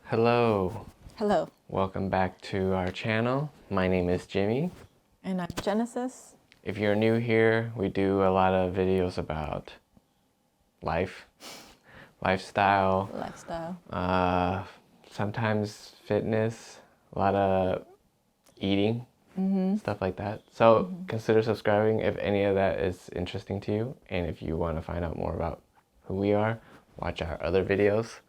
Hello, Hello. welcome back to our channel. My name is Jimmy. And I'm Genesis. If you're new here, we do a lot of videos about life, lifestyle, sometimes fitness, a lot of eating, stuff like that. So consider subscribing if any of that is interesting to you. And if you want to find out more about who we are, watch our other videos.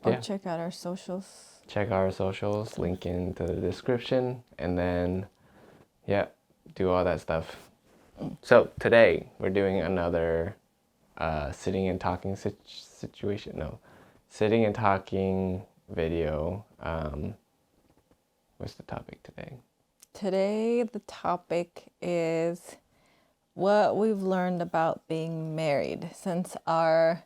Or check out our socials. Check our socials, link into the description, and then, do all that stuff. So today we're doing another sitting and talking situation. No, sitting and talking video. What's the topic today? Today, the topic is what we've learned about being married since our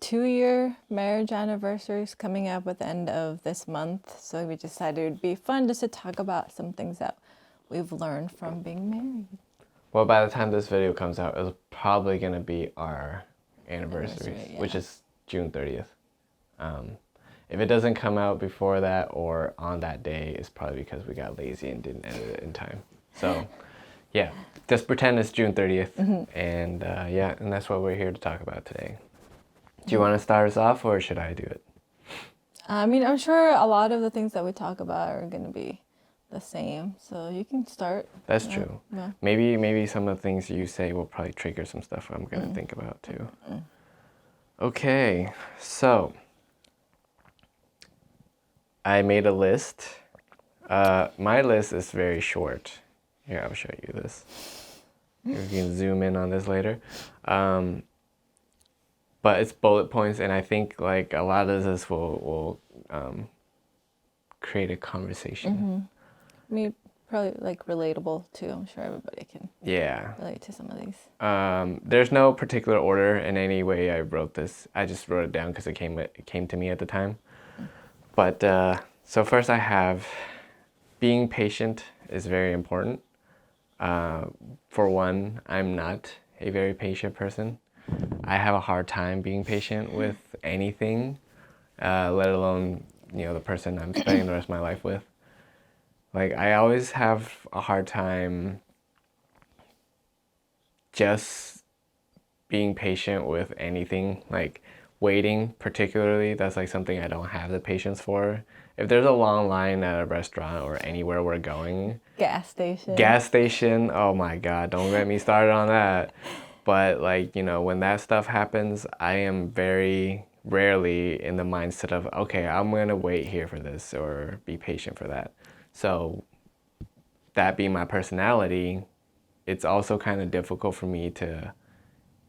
2-year marriage anniversary is coming up at the end of this month. So we decided it would be fun just to talk about some things that we've learned from being married. Well, by the time this video comes out, it's probably going to be our anniversary, which is June 30th. If it doesn't come out before that or on that day, it's probably because we got lazy and didn't edit it in time. So, just pretend it's June 30th. And and that's what we're here to talk about today. Do you want to start us off, or should I do it? I mean, I'm sure a lot of the things that we talk about are going to be the same, so you can start. That's true. Yeah. Maybe some of the things you say will probably trigger some stuff I'm going to think about too. Okay, so I made a list. My list is very short. Here, I'll show you this. You can zoom in on this later. But it's bullet points, and I think like a lot of this will create a conversation. I mean, probably like relatable too. I'm sure everybody can relate to some of these. There's no particular order in any way I wrote this. I just wrote it down because it came to me at the time. But so first I have being patient is very important. For one, I'm not a very patient person. I have a hard time being patient with anything, let alone, the person I'm spending the rest of my life with. Like, I always have a hard time just being patient with anything, like waiting particularly. That's like something I don't have the patience for. If there's a long line at a restaurant or anywhere we're going. Gas station, oh my God, don't get me started on that. But like, when that stuff happens, I am very rarely in the mindset of, okay, I'm going to wait here for this or be patient for that. So that being my personality, it's also kind of difficult for me to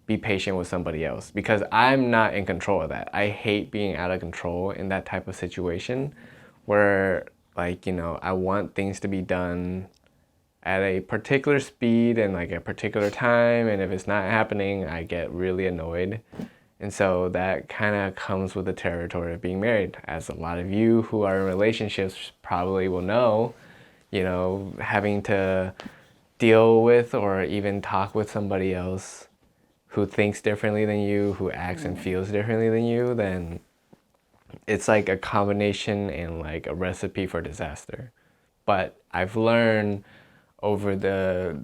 be patient with somebody else because I'm not in control of that. I hate being out of control in that type of situation where like, I want things to be done at a particular speed and like a particular time, and if it's not happening, I get really annoyed. And so that kind of comes with the territory of being married. As a lot of you who are in relationships probably will know, having to deal with or even talk with somebody else who thinks differently than you, who acts and feels differently than you, then it's like a combination and like a recipe for disaster. But I've learned over the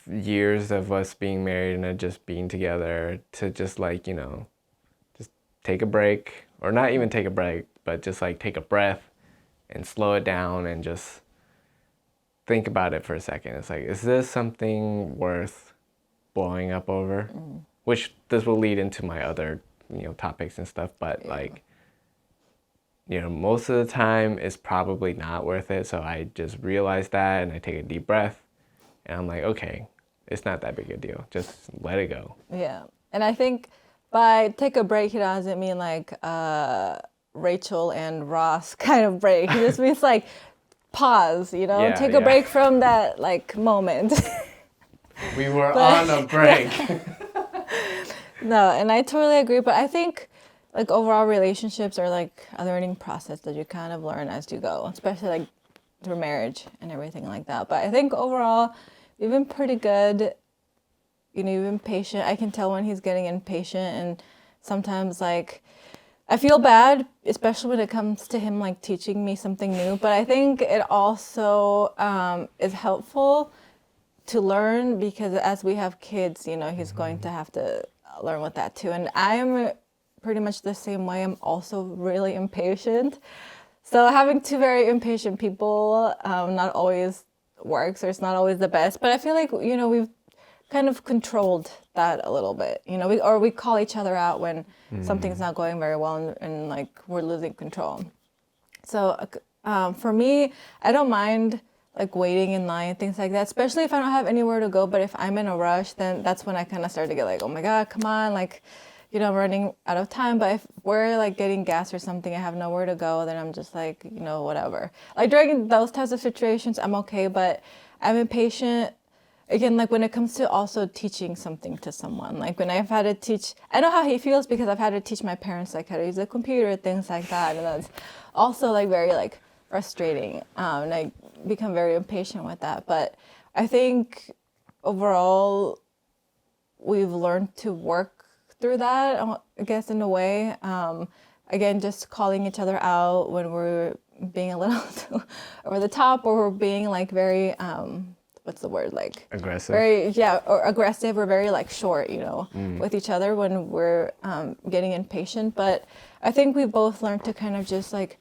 years of us being married and just being together to just like, just take a break, or not even take a break, but just like take a breath and slow it down and just think about it for a second. It's like, is this something worth blowing up over? Which this will lead into my other, topics and stuff, but like, most of the time it's probably not worth it. So I just realize that and I take a deep breath and I'm like, okay, it's not that big a deal. Just let it go. Yeah. And I think by take a break, it doesn't mean like Rachel and Ross kind of break. It just means like pause, take a break from that like moment. We were on a break. No, and I totally agree. But I think like overall relationships are like a learning process that you kind of learn as you go, especially like through marriage and everything like that. But I think overall, we've been pretty good. You've been patient. I can tell when he's getting impatient, and sometimes like I feel bad, especially when it comes to him like teaching me something new. But I think it also is helpful to learn because as we have kids, you know, he's going to have to learn with that too. And I am pretty much the same way. I'm also really impatient. So having two very impatient people not always works, or it's not always the best. But I feel like, you know, we've kind of controlled that a little bit. You know, we call each other out when something's not going very well and like we're losing control. So for me, I don't mind like waiting in line and things like that, especially if I don't have anywhere to go. But if I'm in a rush, then that's when I kind of start to get like, oh my God, come on, like, you know, I'm running out of time. But if we're like getting gas or something, I have nowhere to go, then I'm just like, you know, whatever. Like during those types of situations, I'm okay, but I'm impatient. Again, like when it comes to also teaching something to someone, like when I've had to teach, I know how he feels because I've had to teach my parents like how to use a computer, things like that. And that's also like very like frustrating. And I become very impatient with that. But I think overall, we've learned to work through that, I guess, in a way. Again, just calling each other out when we're being a little too over the top, or we're being like very, what's the word, like Aggressive. very, yeah, or aggressive, or very like short, you know, with each other when we're getting impatient. But I think we both learned to kind of just like,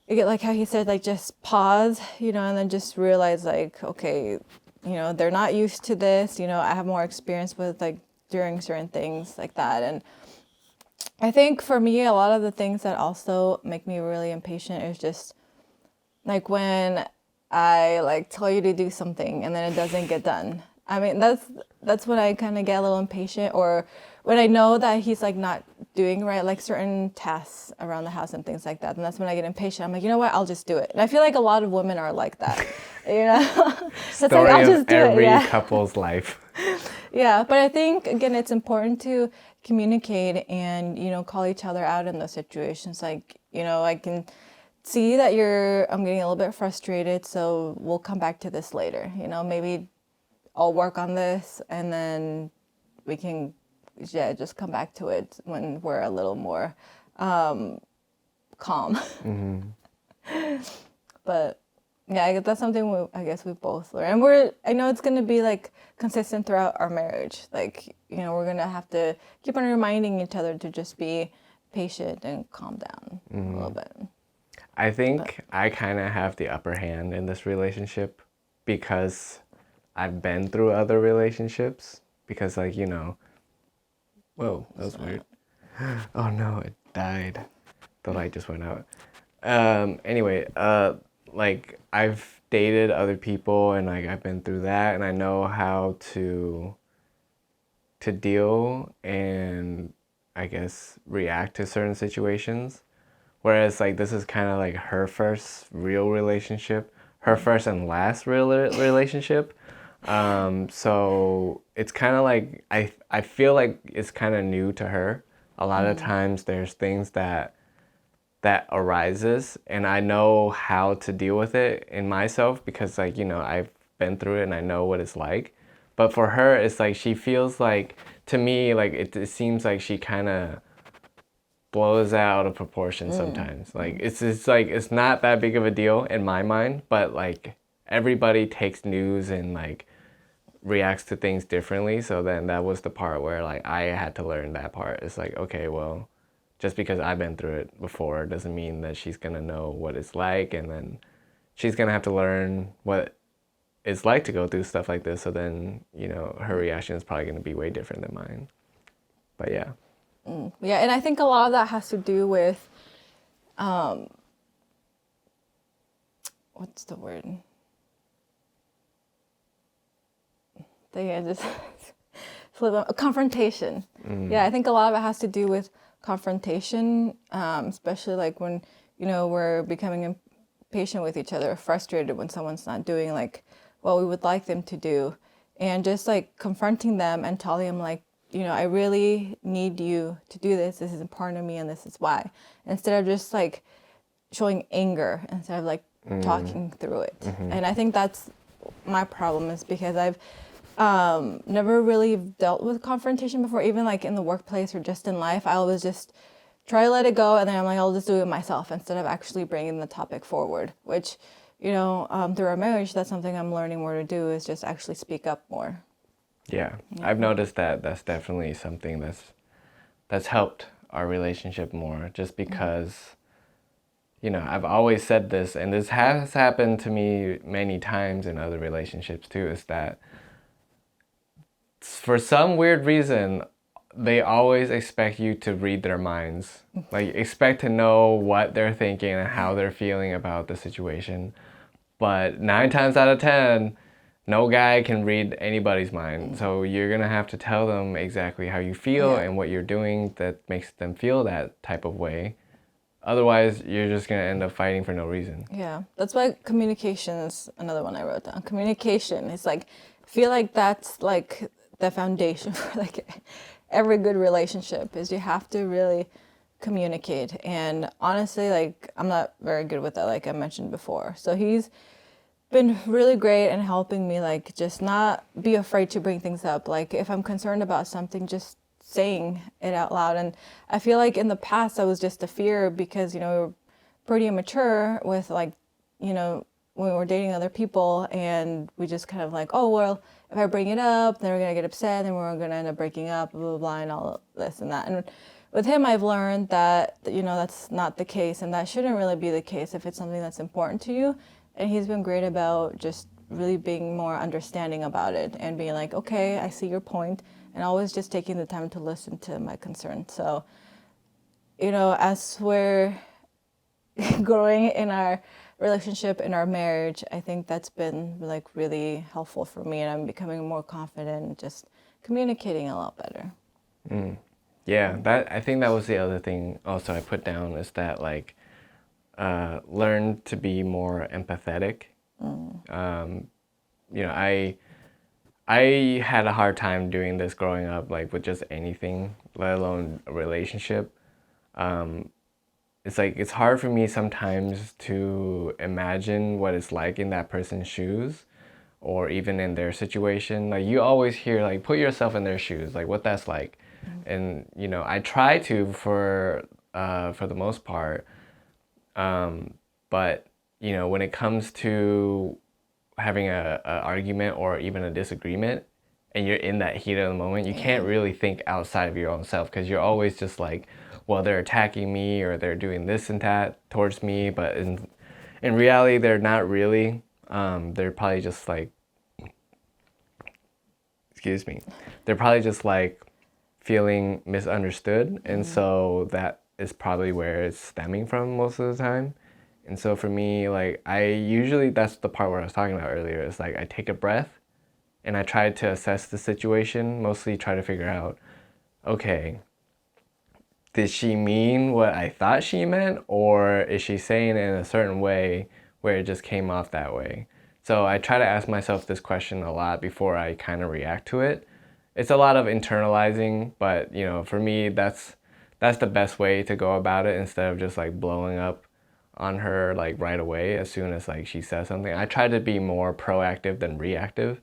like how he said, like just pause, you know, and then just realize like, okay, you know, they're not used to this, you know, I have more experience with like doing certain things like that. And I think for me, a lot of the things that also make me really impatient is just like when I like tell you to do something and then it doesn't get done. I mean, that's when I kind of get a little impatient, or when I know that he's like not doing right, like certain tasks around the house and things like that. And that's when I get impatient. I'm like, you know what? I'll just do it. And I feel like a lot of women are like that, you know? It's like, Story I'll of just do every it. Yeah. couple's life. Yeah, but I think again, it's important to communicate and, you know, call each other out in those situations. Like, you know, I can see that I'm getting a little bit frustrated, so we'll come back to this later. You know, maybe I'll work on this and then we can, yeah, just come back to it when we're a little more calm. But yeah, that's something I guess we both learn. And I know it's going to be like consistent throughout our marriage. Like, you know, we're going to have to keep on reminding each other to just be patient and calm down a little bit. I think I kind of have the upper hand in this relationship because I've been through other relationships. Because, like, you know, whoa, that was weird. Oh no, it died. The light just went out. Anyway, like I've dated other people and like I've been through that, and I know how to deal and I guess react to certain situations. Whereas like this is kind of like her first real relationship, her first and last real relationship. So it's kind of like I feel like it's kind of new to her. A lot of times there's things that arises and I know how to deal with it in myself because like, you know, I've been through it and I know what it's like. But for her, it's like she feels like, to me, like it seems like she kind of blows out of proportion sometimes. Like it's like it's not that big of a deal in my mind, but like everybody takes news and like reacts to things differently. So then that was the part where like I had to learn that part. It's like, okay, well, just because I've been through it before doesn't mean that she's gonna know what it's like, and then she's gonna have to learn what it's like to go through stuff like this. So then, you know, her reaction is probably gonna be way different than mine. But yeah. Yeah, and I think a lot of that has to do with, what's the word? Confrontation. Yeah, I think a lot of it has to do with confrontation, especially like when, you know, we're becoming impatient with each other, frustrated when someone's not doing like what we would like them to do, and just like confronting them and telling them like, you know, I really need you to do this. This is important to me and this is why. Instead of just like showing anger, instead of like talking through it. And I think that's my problem, is because I've never really dealt with confrontation before, even like in the workplace or just in life. I always just try to let it go, and then I'm like, I'll just do it myself instead of actually bringing the topic forward, which, through our marriage, that's something I'm learning more to do, is just actually speak up more. Yeah, I've noticed that that's definitely something that's helped our relationship more, just because, I've always said this, and this has happened to me many times in other relationships too, is that for some weird reason, they always expect you to read their minds. Like, expect to know what they're thinking and how they're feeling about the situation. But 9 times out of 10, no guy can read anybody's mind. So you're gonna have to tell them exactly how you feel and what you're doing that makes them feel that type of way. Otherwise, you're just gonna end up fighting for no reason. Yeah, that's why communication is another one I wrote down. Communication is like, I feel like that's like the foundation for like every good relationship, is you have to really communicate. And honestly, like, I'm not very good with that, like I mentioned before. So he's been really great in helping me, like, just not be afraid to bring things up. Like, if I'm concerned about something, just saying it out loud. And I feel like in the past I was just a fear because, we were pretty immature with, like, when we were dating other people, and we just kind of like, oh, well, if I bring it up, then we're going to get upset, and we're going to end up breaking up, blah, blah, blah, and all this and that. And with him, I've learned that, that's not the case, and that shouldn't really be the case if it's something that's important to you. And he's been great about just really being more understanding about it and being like, okay, I see your point, and always just taking the time to listen to my concerns. So, as we're growing in our relationship, in our marriage, I think that's been like really helpful for me, and I'm becoming more confident and just communicating a lot better. Yeah, I think that was the other thing also I put down, is that, like, learn to be more empathetic. I had a hard time doing this growing up, like with just anything, let alone a relationship. It's like, it's hard for me sometimes to imagine what it's like in that person's shoes, or even in their situation. Like, you always hear, like, put yourself in their shoes, like what that's like. And I try to for the most part. But when it comes to having a argument or even a disagreement, and you're in that heat of the moment, you can't really think outside of your own self, because you're always just like, well, they're attacking me, or they're doing this and that towards me. But in reality, they're not really. They're probably just like, excuse me, they're probably just like feeling misunderstood. And so that is probably where it's stemming from most of the time. And so for me, like, that's the part where I was talking about earlier, is like, I take a breath and I try to assess the situation, mostly try to figure out, okay, did she mean what I thought she meant, or is she saying it in a certain way where it just came off that way? So I try to ask myself this question a lot before I kind of react to it. It's a lot of internalizing, but for me, that's the best way to go about it, instead of just like blowing up on her like right away as soon as like she says something. I try to be more proactive than reactive,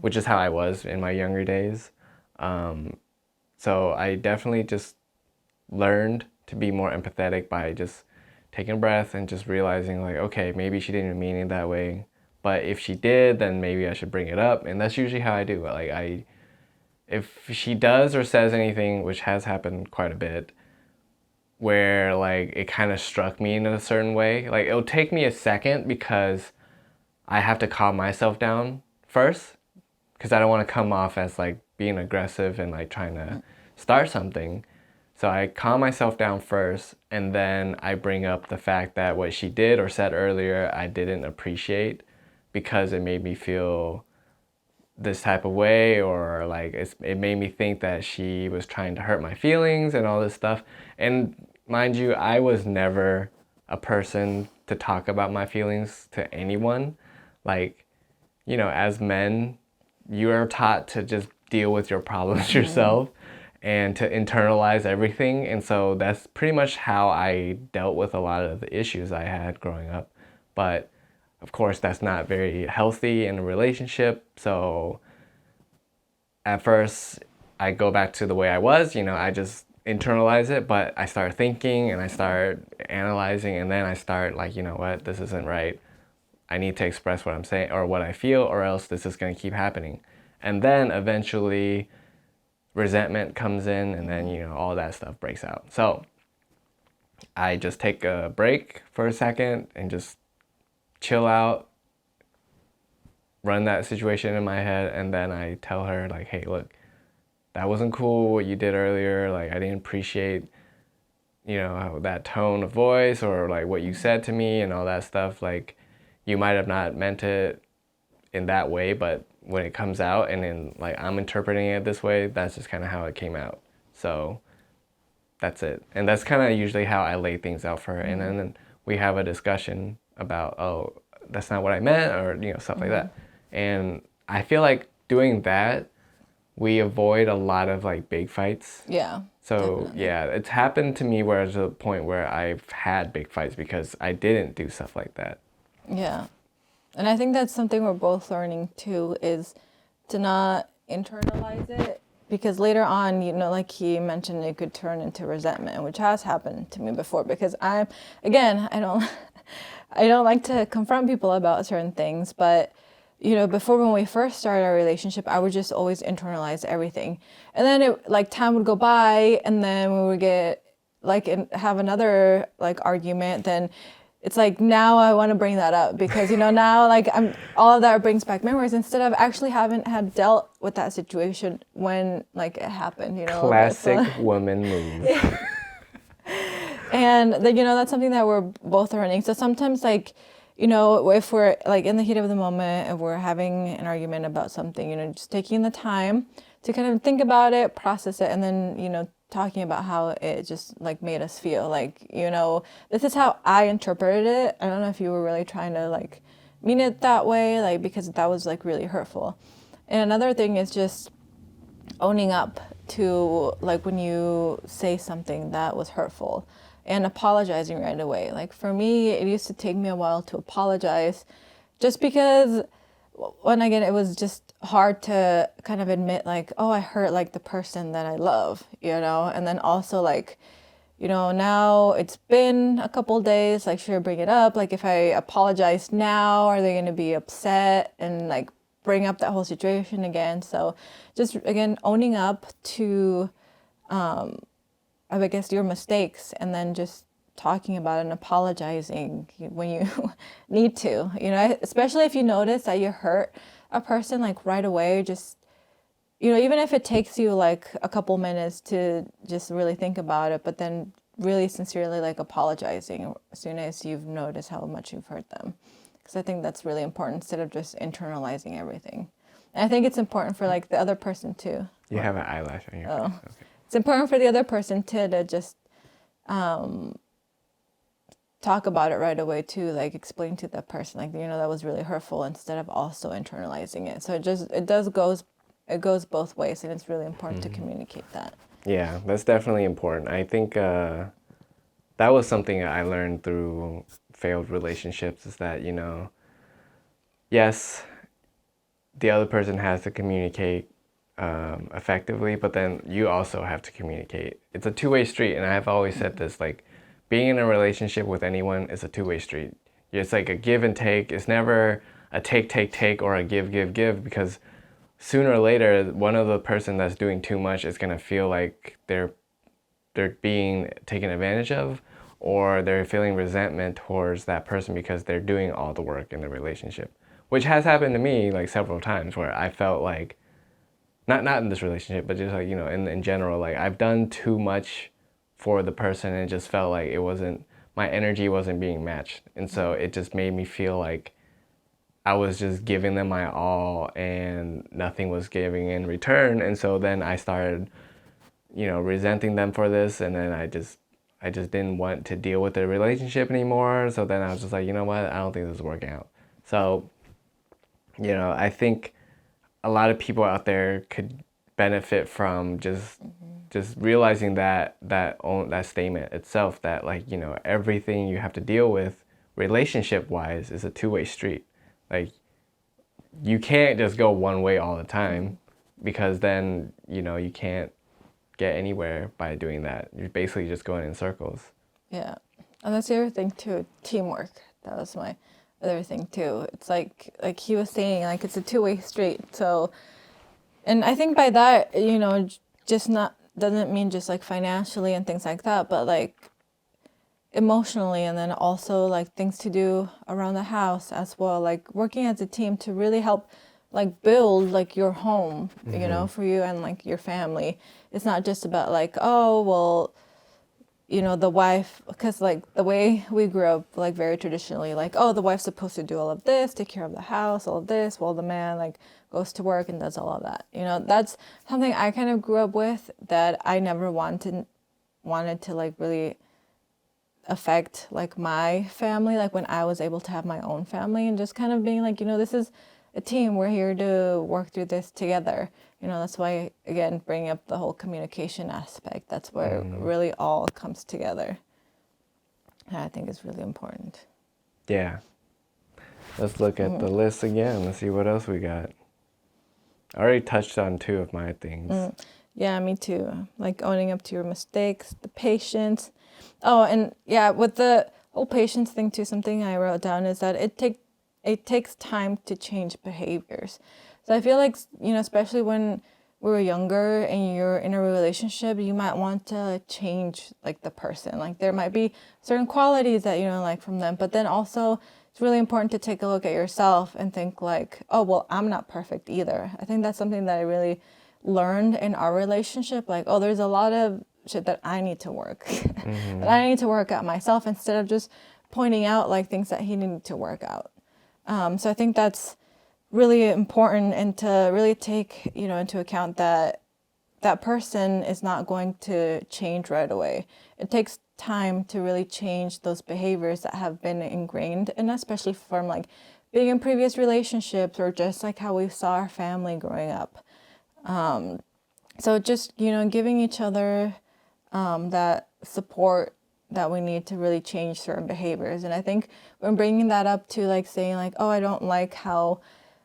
which is how I was in my younger days. So I definitely just learned to be more empathetic by just taking a breath and just realizing, like, okay, maybe she didn't mean it that way, but if she did, then maybe I should bring it up. And that's usually how I do it. Like, if she does or says anything, which has happened quite a bit, where like it kind of struck me in a certain way, like, it'll take me a second, because I have to calm myself down first, because I don't want to come off as like being aggressive and like trying to start something. So I calm myself down first, and then I bring up the fact that what she did or said earlier I didn't appreciate, because it made me feel this type of way, or like it made me think that she was trying to hurt my feelings and all this stuff. And mind you, I was never a person to talk about my feelings to anyone. Like, as men, you are taught to just deal with your problems yourself and to internalize everything. And so that's pretty much how I dealt with a lot of the issues I had growing up. But of course, that's not very healthy in a relationship. So at first, I go back to the way I was. I just internalize it, but I start thinking and I start analyzing, and then I start like, you know what, this isn't right. I need to express what I'm saying or what I feel, or else this is going to keep happening. And then eventually resentment comes in, and then, you know, all that stuff breaks out. So I just take a break for a second and just chill out, run that situation in my head, and then I tell her like, hey, look, that wasn't cool what you did earlier. Like, I didn't appreciate, you know, that tone of voice or like what you said to me and all that stuff. Like, you might have not meant it in that way, but when it comes out and then like I'm interpreting it this way, that's just kind of how it came out. So that's it. And that's kind of usually how I lay things out for her. And then we have a discussion about, oh, that's not what I meant, or, you know, stuff like that. And I feel like doing that, we avoid a lot of like big fights. Yeah. So Definitely. yeah, it's happened to me where there's a point where I've had big fights because I didn't do stuff like that. Yeah. And I think that's something we're both learning too, is to not internalize it, because later on, you know, like he mentioned, it could turn into resentment, which has happened to me before, because I don't I don't like to confront people about certain things, but you know, before, when we first started our relationship, I would just always internalize everything. And then it, like, time would go by, and then we would get like have another like argument, then it's like now I want to bring that up, because you know, now like I'm, all of that brings back memories, instead of actually haven't had dealt with that situation when like it happened, you know. Classic woman move. And then, you know, that's something that we're both learning. So sometimes, like, you know, if we're like in the heat of the moment, if we're having an argument about something, you know, just taking the time to kind of think about it, process it, and then, you know, talking about how it just like made us feel. Like, you know, this is how I interpreted it. I don't know if you were really trying to like mean it that way, like, because that was like really hurtful. And another thing is just owning up to like when you say something that was hurtful, and apologizing right away. Like for me, it used to take me a while to apologize, just because when again, it was just hard to kind of admit like, oh, I hurt like the person that I love, you know. And then also like, you know, now it's been a couple days, like, should I bring it up? Like, if I apologize now, are they going to be upset and like bring up that whole situation again? So just again, owning up to I guess your mistakes, and then just talking about it and apologizing when you need to, you know, especially if you notice that you hurt a person, like right away, just, you know, even if it takes you like a couple minutes to just really think about it, but then really sincerely like apologizing as soon as you've noticed how much you've hurt them. Because I think that's really important, instead of just internalizing everything. And I think it's important for like the other person too. You have an eyelash on your face. Okay. It's important for the other person too, to just talk about it right away too, like explain to the person, like, you know, that was really hurtful, instead of also internalizing it. So it goes both ways, and it's really important to communicate that. Yeah, that's definitely important. I think that was something I learned through failed relationships, is that, you know, yes, the other person has to communicate effectively, but then you also have to communicate. It's a two-way street, and I've always said this, like, being in a relationship with anyone is a two-way street. It's like a give and take. It's never a take, or a give, because sooner or later, one of the person that's doing too much is gonna feel like they're being taken advantage of, or they're feeling resentment towards that person because they're doing all the work in the relationship, which has happened to me like several times, where I felt like, not in this relationship, but just like, you know, in general, like I've done too much for the person, and it just felt like it wasn't, my energy wasn't being matched. And so it just made me feel like I was just giving them my all and nothing was giving in return. And so then I started, you know, resenting them for this, and then I just didn't want to deal with the relationship anymore. So then I was just like, you know what, I don't think this is working out. So, you know, I think a lot of people out there could benefit from just realizing that statement itself, that, like, you know, everything you have to deal with relationship wise is a two-way street. Like, you can't just go one way all the time, because then, you know, you can't get anywhere by doing that. You're basically just going in circles. Yeah. And that's the other thing too, teamwork. That was my other thing too. It's like he was saying, like it's a two-way street. So, and I think by that, just not, doesn't mean just like financially and things like that, but like emotionally, and then also like things to do around the house as well, like working as a team to really help like build like your home, for you and like your family. It's not just about like, oh well, the wife, because like the way we grew up, like very traditionally, like, oh, the wife's supposed to do all of this, take care of the house, all of this, while the man like goes to work and does all of that. That's something I kind of grew up with, that I never wanted to like really affect like my family, like when I was able to have my own family, and just kind of being like, this is a team, we're here to work through this together. That's why, again, bringing up the whole communication aspect, that's where it really all comes together. And I think it's really important. Yeah. Let's look at the list again. Let's see what else we got. I already touched on 2 of my things. Yeah, me too. Like owning up to your mistakes, the patience. Oh, and yeah, with the whole patience thing too, something I wrote down is that it takes time to change behaviors. So I feel like, especially when we were younger and you're in a relationship, you might want to change like the person. Like there might be certain qualities that you don't like from them, but then also it's really important to take a look at yourself and think like, oh, well, I'm not perfect either. I think that's something that I really learned in our relationship. Like, oh, there's a lot of shit that I need to work, that I need to work out myself, instead of just pointing out like things that he needed to work out. So I think that's really important, and to really take, into account that that person is not going to change right away. It takes time to really change those behaviors that have been ingrained, and especially from like being in previous relationships, or just like how we saw our family growing up. So just, giving each other that support that we need to really change certain behaviors. And I think when bringing that up to like saying like, oh, I don't like how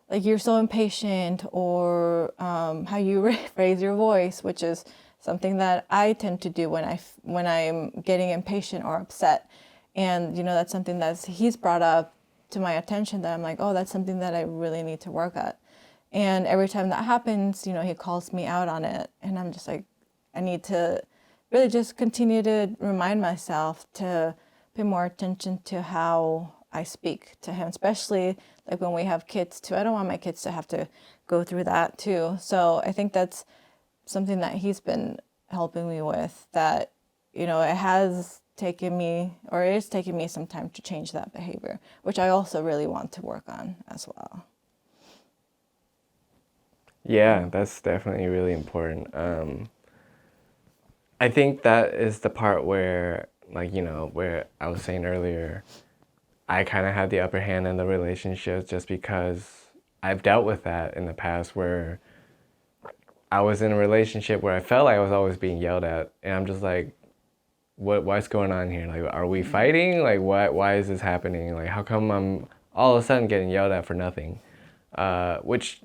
like you're so impatient, or how you raise your voice, which is something that I tend to do when I'm getting impatient or upset. And, that's something that he's brought up to my attention, that I'm like, oh, that's something that I really need to work at. And every time that happens, he calls me out on it. And I'm just like, I need to really just continue to remind myself to pay more attention to how I speak to him, especially like when we have kids too. I don't want my kids to have to go through that too. So I think that's something that he's been helping me with, that, it has taken me, or it is taking me some time to change that behavior, which I also really want to work on as well. Yeah, that's definitely really important. I think that is the part where, like, where I was saying earlier, I kind of had the upper hand in the relationship, just because I've dealt with that in the past, where I was in a relationship where I felt like I was always being yelled at, and I'm just like, what's going on here? Like, are we fighting? Like, why is this happening? Like, how come I'm all of a sudden getting yelled at for nothing? Which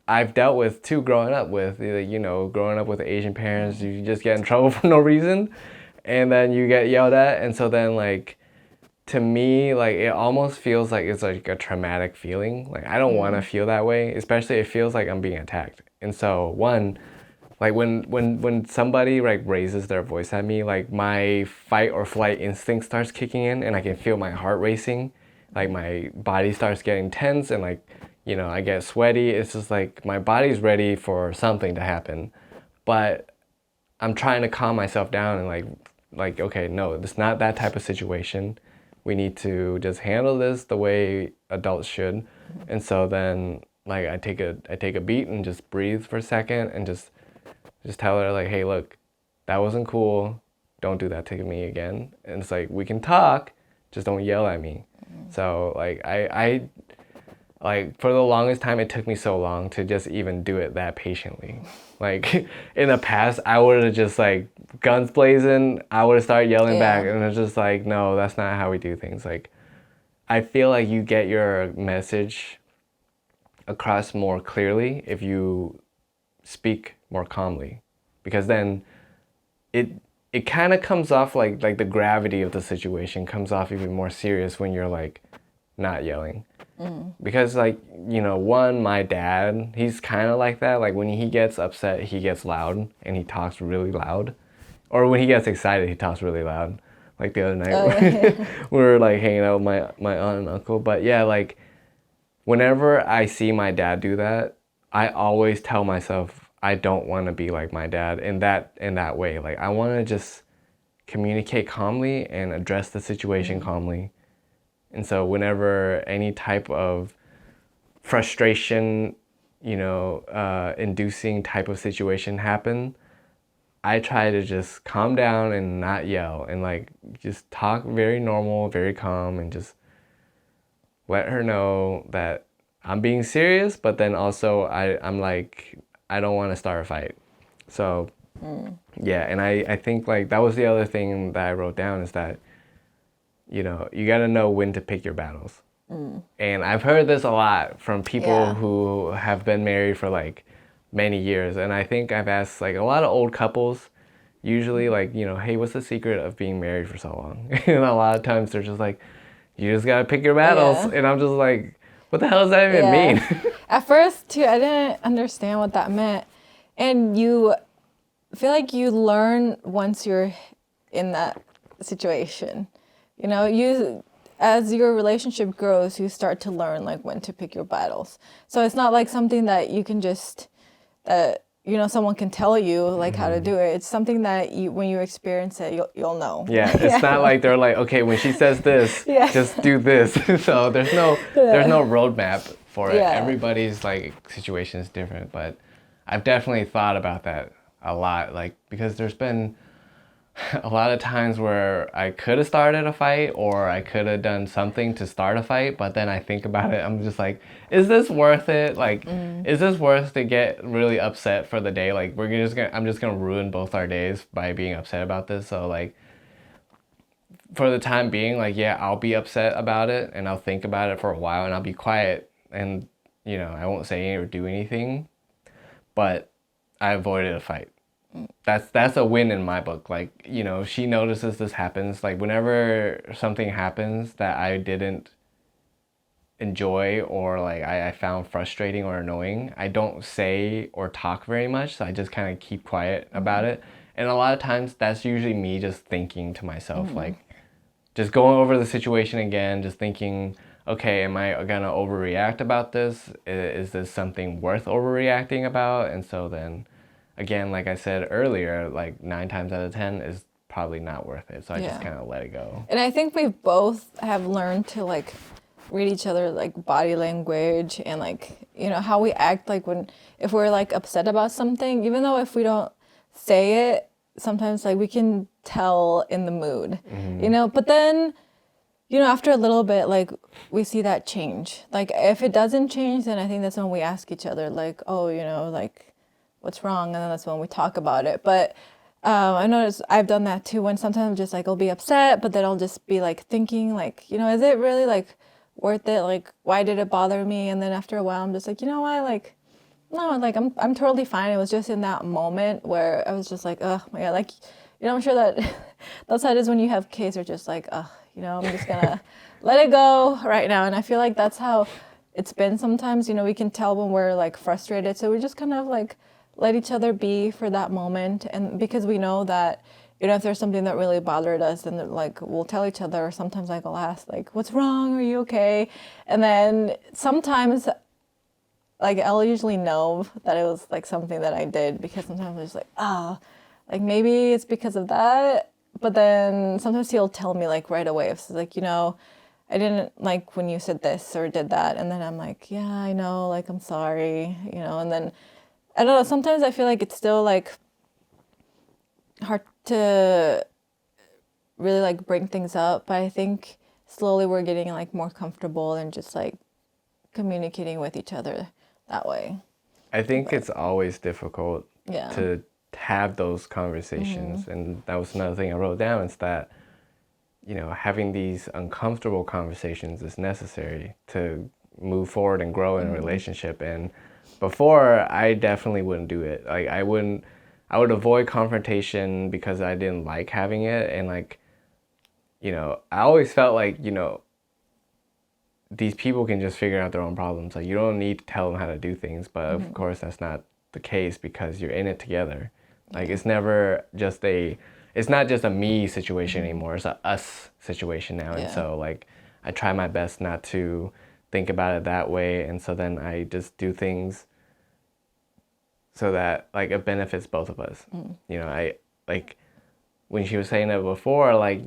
I've dealt with too, growing up with, growing up with Asian parents, you just get in trouble for no reason, and then you get yelled at. And so then, like, to me, like, it almost feels like it's like a traumatic feeling. Like, I don't want to feel that way, especially it feels like I'm being attacked. And so like when somebody like raises their voice at me, like my fight or flight instinct starts kicking in, and I can feel my heart racing, like my body starts getting tense, and like, I get sweaty. It's just like my body's ready for something to happen, but I'm trying to calm myself down and like okay, no, it's not that type of situation. We need to just handle this the way adults should. And so then, like, I take a beat and just breathe for a second, and just tell her like, hey, look, that wasn't cool. Don't do that to me again. And it's like, we can talk, just don't yell at me. So like I like, for the longest time, it took me so long to just even do it that patiently. Like, in the past, I would have just, like, guns blazing, I would have started yelling back, and it's just like, no, that's not how we do things. Like, I feel like you get your message across more clearly if you speak more calmly. Because then, it kind of comes off like the gravity of the situation comes off even more serious when you're like not yelling. Because like, you know, one, my dad, he's kind of like that. Like when he gets upset, he gets loud and he talks really loud. Or when he gets excited, he talks really loud. Like the other night, we were like hanging out with my aunt and uncle. But yeah, like whenever I see my dad do that, I always tell myself I don't want to be like my dad in that way. Like I want to just communicate calmly and address the situation calmly. And so whenever any type of frustration, you know, inducing type of situation happen, I try to just calm down and not yell and like just talk very normal, very calm, and just let her know that I'm being serious, but then also I'm like, I don't want to start a fight. So yeah, and I think like that was the other thing that I wrote down is that, you know, you got to know when to pick your battles. And I've heard this a lot from people who have been married for like many years. And I think I've asked like a lot of old couples, usually like, you know, hey, what's the secret of being married for so long? And a lot of times they're just like, you just got to pick your battles. Yeah. And I'm just like, what the hell does that even mean? At first, too, I didn't understand what that meant. And you feel like you learn once you're in that situation. You know, as your relationship grows, you start to learn like when to pick your battles. So it's not like something that you can just, you know, someone can tell you like how to do it. It's something that you, when you experience it, you'll know. Yeah, it's not like they're like, okay, when she says this, just do this. So there's no roadmap for it. Everybody's like situation is different, but I've definitely thought about that a lot, like because there's been a lot of times where I could have started a fight or I could have done something to start a fight, but then I think about it, I'm just like, is this worth it? Like, is this worth to get really upset for the day? Like, I'm just gonna ruin both our days by being upset about this. So like, for the time being, like, yeah, I'll be upset about it and I'll think about it for a while and I'll be quiet and, you know, I won't say or do anything, but I avoided a fight. That's a win in my book. Like, you know, she notices this happens. Like, whenever something happens that I didn't enjoy or like I found frustrating or annoying, I don't say or talk very much. So I just kind of keep quiet about it. And a lot of times that's usually me just thinking to myself, like, just going over the situation again, just thinking, okay, am I gonna overreact about this? Is this something worth overreacting about? And so then again, like I said earlier, like 9 times out of 10 is probably not worth it. So I just kind of let it go. And I think we both have learned to like read each other like body language and like, you know, how we act like if we're like upset about something, even though if we don't say it, sometimes like we can tell in the mood, you know, but then, you know, after a little bit, like we see that change. Like if it doesn't change, then I think that's when we ask each other like, oh, you know, like, what's wrong, and then that's when we talk about it. But I noticed I've done that too, when sometimes just like I'll be upset, but then I'll just be like thinking like, you know, is it really like worth it? Like, why did it bother me? And then after a while I'm just like, you know what, like, no, like I'm totally fine. It was just in that moment where I was just like, oh my god, like, you know, I'm sure that that's how it is when you have kids. You're just like, oh, you know, I'm just gonna let it go right now. And I feel like that's how it's been sometimes. You know, we can tell when we're like frustrated, so we just kind of like let each other be for that moment. And because we know that, you know, if there's something that really bothered us, then like we'll tell each other, or sometimes like I'll ask like, what's wrong? Are you okay? And then sometimes like I'll usually know that it was like something that I did, because sometimes I'm just like, oh, like maybe it's because of that. But then sometimes he'll tell me like right away, if it's like, you know, I didn't like when you said this or did that. And then I'm like, yeah, I know, like, I'm sorry, you know. And then I don't know, sometimes I feel like it's still like hard to really like bring things up, but I think slowly we're getting like more comfortable and just like communicating with each other that way. I think it's always difficult Yeah. to have those conversations. And that was another thing I wrote down, is that, you know, having these uncomfortable conversations is necessary to move forward and grow in a relationship. And before, I definitely wouldn't do it. Like, I wouldn't I would avoid confrontation because I didn't like having it. And like, I always felt like, these people can just figure out their own problems. Like you don't need to tell them how to do things, but of course that's not the case because you're in it together. Like it's not just a me situation anymore. It's a us situation now. And so like I try my best not to think about it that way. And so then I just do things so that like it benefits both of us. I like when she was saying it before, like,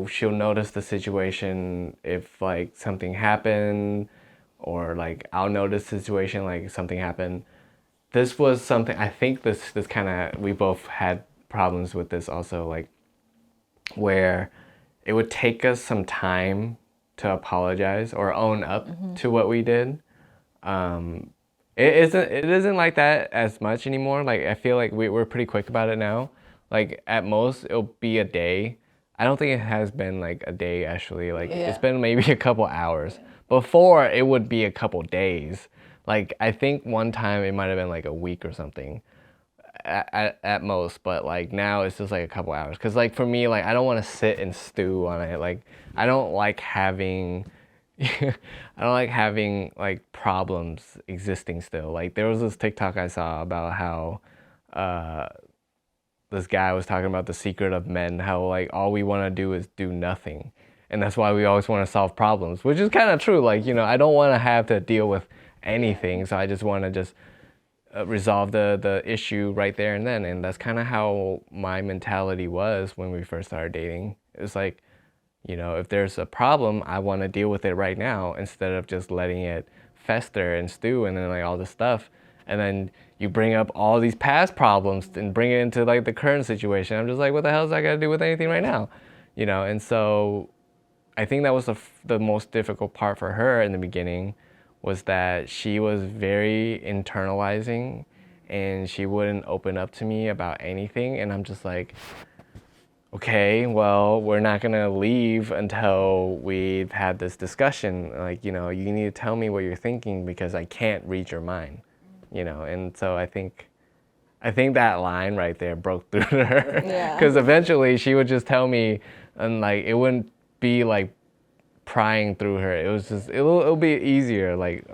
she'll notice the situation if like something happened, or like I'll notice the situation like something happened. This was something I think this kind of, we both had problems with this also, like where it would take us some time to apologize or own up to what we did. It isn't like that as much anymore. Like I feel like we're pretty quick about it now. Like at most it'll be a day. I don't think it has been like a day actually. Like it's been maybe a couple hours. Before it would be a couple days. Like I think one time it might have been like a week or something at most, but like now it's just like a couple hours. Cause like for me, like I don't want to sit and stew on it. Like I don't like having I don't like having like problems existing still. Like there was this TikTok I saw about how this guy was talking about the secret of men, how like all we want to do is do nothing. And that's why we always want to solve problems, which is kind of true. Like, I don't want to have to deal with anything. So I just want to just resolve the issue right there and then. And that's kind of how my mentality was when we first started dating. It was like, if there's a problem, I want to deal with it right now instead of just letting it fester and stew and then like all this stuff. And then you bring up all these past problems and bring it into like the current situation. I'm just like, what the hell does that got to do with anything right now? And so I think that was the most difficult part for her in the beginning, was that she was very internalizing and she wouldn't open up to me about anything. And I'm just like, okay, well, we're not gonna leave until we've had this discussion. Like, you need to tell me what you're thinking because I can't read your mind, And so I think that line right there broke through to her. Yeah. Because eventually she would just tell me, and like it wouldn't be like prying through her. It was just it'll be easier, like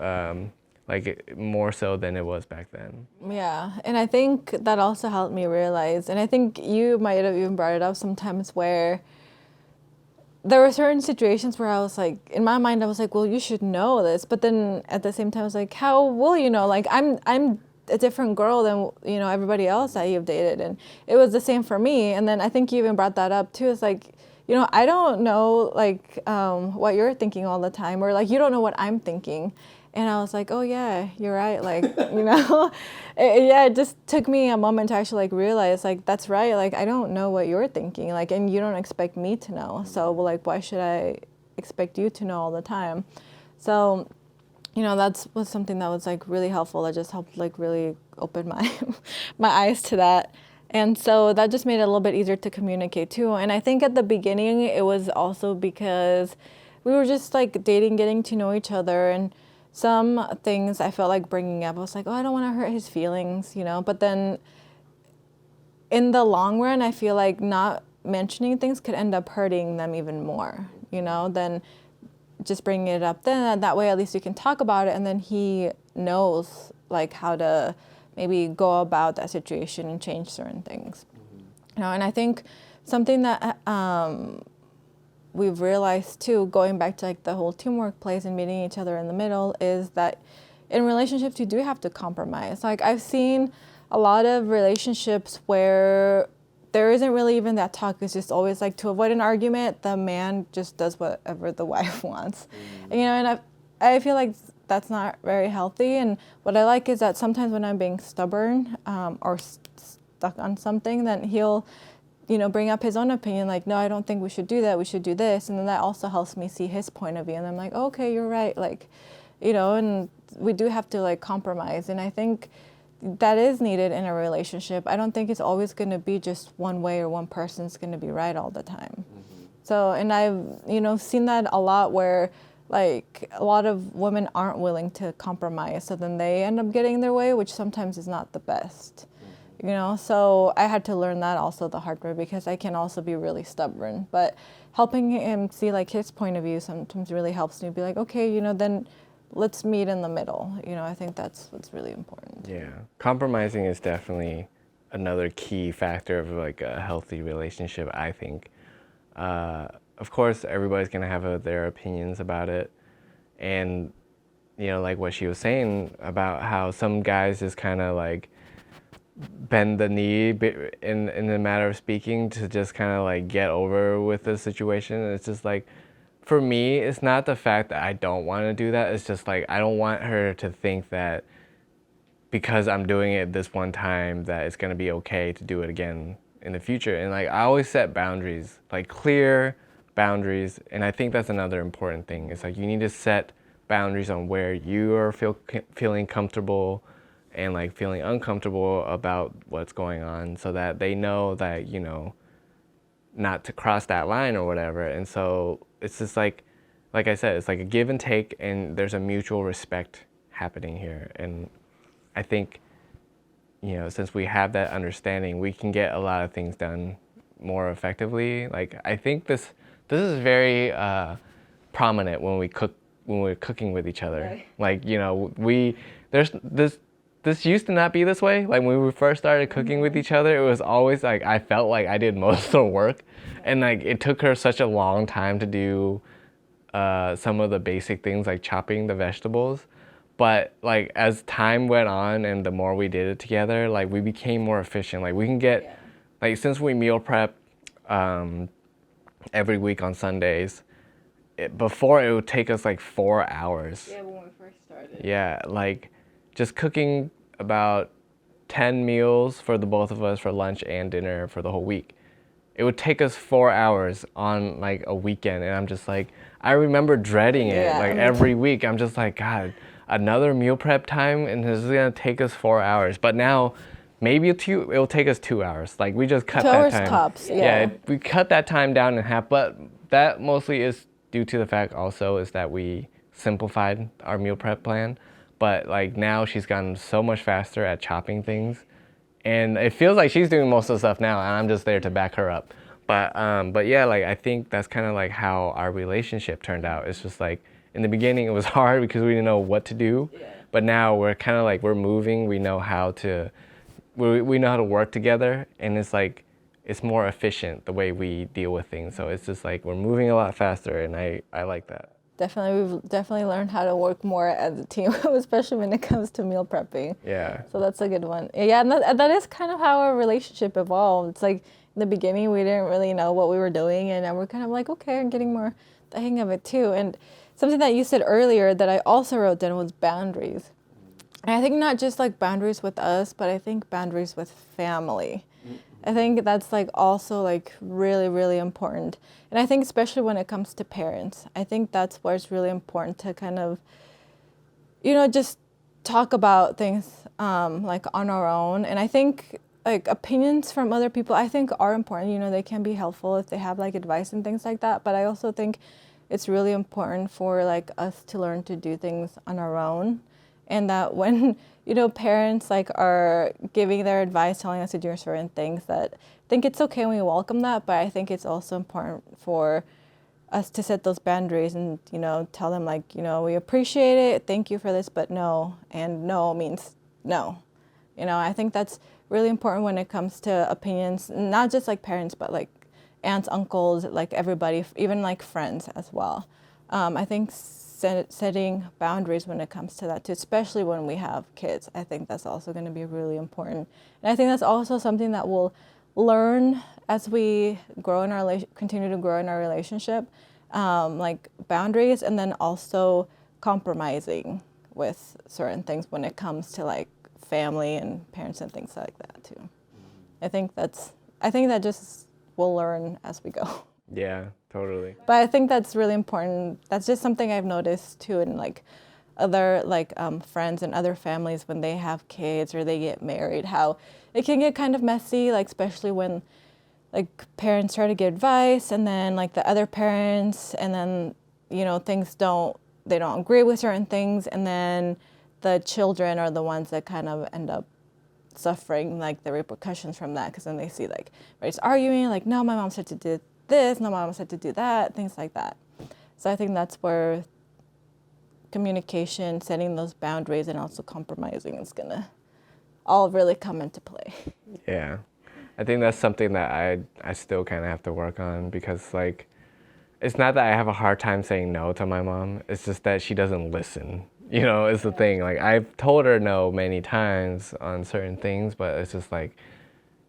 more so than it was back then. Yeah, and I think that also helped me realize, and I think you might have even brought it up sometimes, where there were certain situations where I was like, in my mind, I was like, well, you should know this. But then at the same time, I was like, how will you know? Like, I'm a different girl than, everybody else that you've dated. And it was the same for me. And then I think you even brought that up too. It's like, I don't know, like, what you're thinking all the time, or like, you don't know what I'm thinking. And I was like, oh yeah, you're right. Like, it just took me a moment to actually like realize, like, that's right. Like, I don't know what you're thinking, like, and you don't expect me to know. So, well, like, why should I expect you to know all the time? So, that was something that was like really helpful. That just helped like really open my my eyes to that. And so that just made it a little bit easier to communicate too. And I think at the beginning it was also because we were just like dating, getting to know each other, and some things I felt like bringing up, I was like, oh, I don't want to hurt his feelings, But then in the long run, I feel like not mentioning things could end up hurting them even more, than just bringing it up. Then that way, at least we can talk about it, and then he knows like how to maybe go about that situation and change certain things. And I think something that we've realized too, going back to like the whole teamwork place and meeting each other in the middle, is that in relationships you do have to compromise. Like, I've seen a lot of relationships where there isn't really even that talk. It's just always like, to avoid an argument, the man just does whatever the wife wants. And I feel like that's not very healthy. And what I like is that sometimes when I'm being stubborn or stuck on something, then he'll bring up his own opinion, like, no, I don't think we should do that, we should do this. And then that also helps me see his point of view. And I'm like, okay, you're right. Like, and we do have to like compromise. And I think that is needed in a relationship. I don't think it's always going to be just one way, or one person's going to be right all the time. So, and I've, seen that a lot, where like a lot of women aren't willing to compromise. So then they end up getting their way, which sometimes is not the best. you know. So I had to learn that also the hard way, because I can also be really stubborn. But helping him see like his point of view sometimes really helps me be like, okay, you know, then let's meet in the middle. You know, I think that's what's really important. Yeah, compromising is definitely another key factor of like a healthy relationship, I think. Of course, everybody's gonna have their opinions about it, and you know, like what she was saying about how some guys just kind of like bend the knee in the matter of speaking to just kind of like get over with the situation. It's just like, for me, it's not the fact that I don't want to do that. It's just like I don't want her to think that because I'm doing it this one time that it's gonna be okay to do it again in the future. And like I always set boundaries, like clear boundaries. And I think that's another important thing. It's like you need to set boundaries on where you are feeling comfortable and like feeling uncomfortable about what's going on, so that they know that, you know, not to cross that line or whatever. And so it's just like I said, it's like a give and take, and there's a mutual respect happening here. And I think, you know, since we have that understanding, we can get a lot of things done more effectively. Like I think this is very prominent when we're cooking with each other. Right. Like, you know, there's this used to not be this way. Like when we first started cooking with each other, it was always like I felt like I did most of the work, and like it took her such a long time to do some of the basic things like chopping the vegetables. But like as time went on and the more we did it together, like we became more efficient. Like we can get, like since we meal prep every week on Sundays, before it would take us like 4 hours. Yeah, when we first started. Yeah, like just cooking about 10 meals for the both of us for lunch and dinner for the whole week. It would take us 4 hours on like a weekend, and I'm just like, I remember dreading it. Yeah. Like every week, I'm just like, God, another meal prep time, and this is gonna take us 4 hours. But now, maybe it'll take us 2 hours. Like we just cut 2 that hours time. tops. Yeah. We cut that time down in half. But that mostly is due to the fact also is that we simplified our meal prep plan. But like now she's gotten so much faster at chopping things, and it feels like she's doing most of the stuff now, and I'm just there to back her up. But yeah, like I think that's kind of like how our relationship turned out. It's just like in the beginning it was hard because we didn't know what to do, but now we're kind of like we're moving. We know how to work together, and it's like it's more efficient the way we deal with things. So it's just like we're moving a lot faster, and I like that. Definitely, we've definitely learned how to work more as a team, especially when it comes to meal prepping. Yeah. So that's a good one. Yeah, and that is kind of how our relationship evolved. It's like in the beginning, we didn't really know what we were doing, and now we're kind of like, okay, I'm getting more the hang of it too. And something that you said earlier that I also wrote down was boundaries. And I think not just like boundaries with us, but I think boundaries with family. I think that's like also like really, really important. And I think especially when it comes to parents, I think that's where it's really important to kind of, you know, just talk about things like on our own. And I think like opinions from other people, I think are important. You know, they can be helpful if they have like advice and things like that. But I also think it's really important for like us to learn to do things on our own. And that when, you know, parents like are giving their advice, telling us to do certain things, that I think it's okay and we welcome that, but I think it's also important for us to set those boundaries and, you know, tell them like, you know, we appreciate it, thank you for this, but no, and no means no. You know, I think that's really important when it comes to opinions, not just like parents, but like aunts, uncles, like everybody, even like friends as well. I think setting boundaries when it comes to that too, especially when we have kids. I think that's also going to be really important. And I think that's also something that we'll learn as we grow in our continue to grow in our relationship, like boundaries, and then also compromising with certain things when it comes to like family and parents and things like that too. I think that just we'll learn as we go. Yeah, totally. But I think that's really important. That's just something I've noticed too in like other like friends and other families when they have kids or they get married, how it can get kind of messy, like especially when like parents try to give advice and then like the other parents, and then, you know, they don't agree with certain things, and then the children are the ones that kind of end up suffering like the repercussions from that, because then they see like everybody's arguing, like, no, my mom said to do this, no, my mom said to do that, things like that. So I think that's where communication, setting those boundaries, and also compromising is gonna all really come into play. Yeah, I think that's something that I still kind of have to work on, because like, it's not that I have a hard time saying no to my mom. It's just that she doesn't listen. You know, is the thing. Like, I've told her no many times on certain things, but it's just like,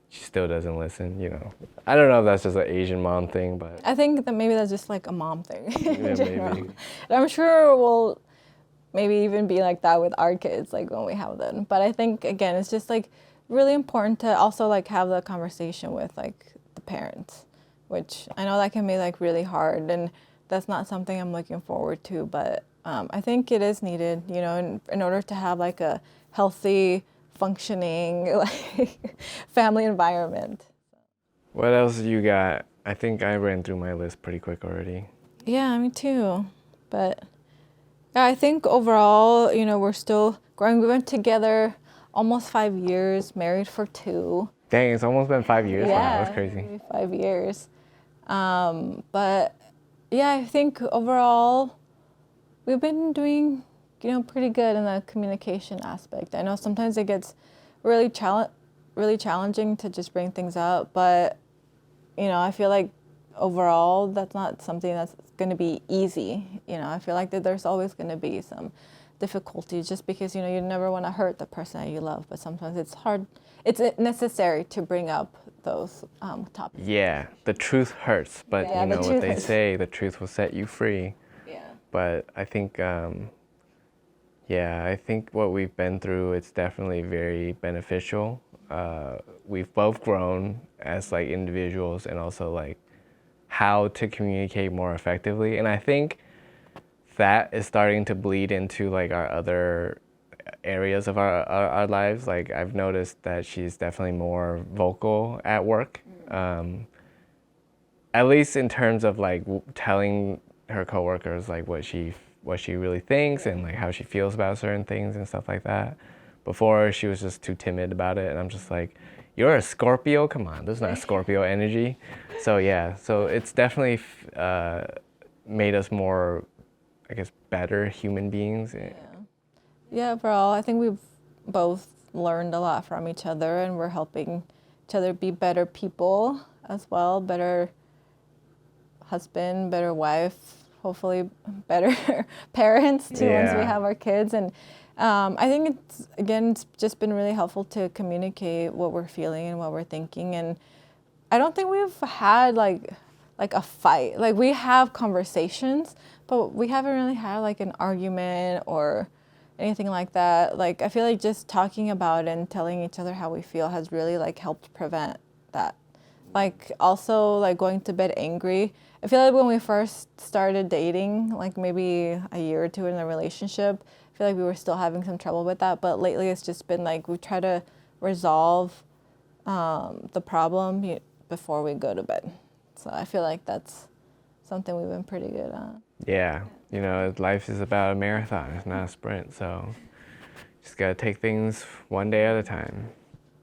she still doesn't listen, you know. I don't know if that's just an Asian mom thing, but I think that maybe that's just like a mom thing in yeah, general. maybe. And I'm sure we'll maybe even be like that with our kids, like when we have them. But I think, again, it's just like really important to also like have the conversation with like the parents, which I know that can be like really hard, and that's not something I'm looking forward to, but I think it is needed, you know, in order to have like a healthy, functioning like family environment. What else you got? I think I ran through my list pretty quick already. Yeah, me too. But yeah, I think overall, you know, we're still growing. We went together almost 5 years, married for 2. Dang, it's almost been 5 years. Wow, that's crazy. Maybe 5 years. But yeah, I think overall we've been doing, you know, pretty good in the communication aspect. I know sometimes it gets really challenging to just bring things up, but you know, I feel like overall that's not something that's going to be easy. You know, I feel like that there's always going to be some difficulties, just because, you know, you never want to hurt the person that you love, but sometimes it's hard, it's necessary to bring up those topics. Yeah, the truth hurts, but Yeah, you know what they hurts. say, the truth will set you free. Yeah. But I think, yeah, I think what we've been through, it's definitely very beneficial. We've both grown as like individuals, and also like how to communicate more effectively. And I think that is starting to bleed into like our other areas of our lives. Like, I've noticed that she's definitely more vocal at work, at least in terms of like telling her coworkers like what she really thinks, and like how she feels about certain things and stuff like that. Before, she was just too timid about it, and I'm just like, you're a Scorpio, come on, there's not Scorpio energy. So yeah, so it's definitely made us more, I guess, better human beings. Yeah, overall, I think we've both learned a lot from each other, and we're helping each other be better people as well, better husband, better wife, hopefully better parents too once we Yeah. have our kids. And I think it's just been really helpful to communicate what we're feeling and what we're thinking. And I don't think we've had like a fight. Like, we have conversations, but we haven't really had like an argument or anything like that. Like, I feel like just talking about it and telling each other how we feel has really like helped prevent that. Like, also like going to bed angry. I feel like when we first started dating, like maybe a year or 2 in the relationship, I feel like we were still having some trouble with that. But lately it's just been like we try to resolve the problem before we go to bed. So I feel like that's something we've been pretty good at. Yeah, you know, life is about a marathon, it's not a sprint, so just gotta take things one day at a time.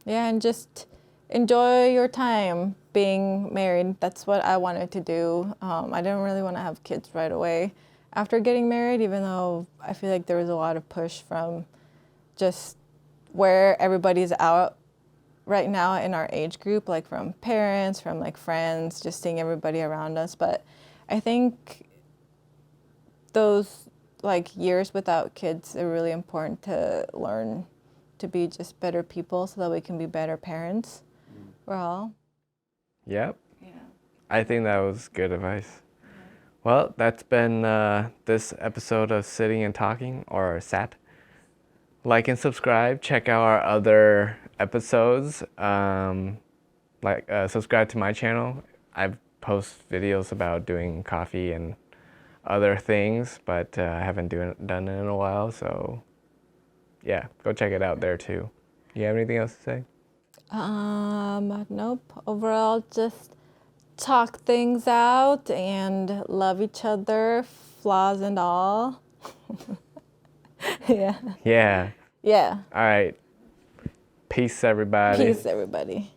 Yeah, and just enjoy your time being married. That's what I wanted to do. I didn't really want to have kids right away after getting married, even though I feel like there was a lot of push from just where everybody's out right now in our age group, like from parents, from like friends, just seeing everybody around us. But I think those like years without kids are really important to learn to be just better people so that we can be better parents. We're all. Yep, Yeah. I think that was good advice. Well, that's been this episode of Sitting and Talking, or SAT. Like and subscribe. Check out our other episodes. Subscribe to my channel. I post videos about doing coffee and other things, but I haven't done it in a while. So yeah, go check it out there too. You have anything else to say? Nope. Overall, just talk things out and love each other, flaws and all. Yeah. Yeah. Yeah. All right. Peace, everybody. Peace, everybody.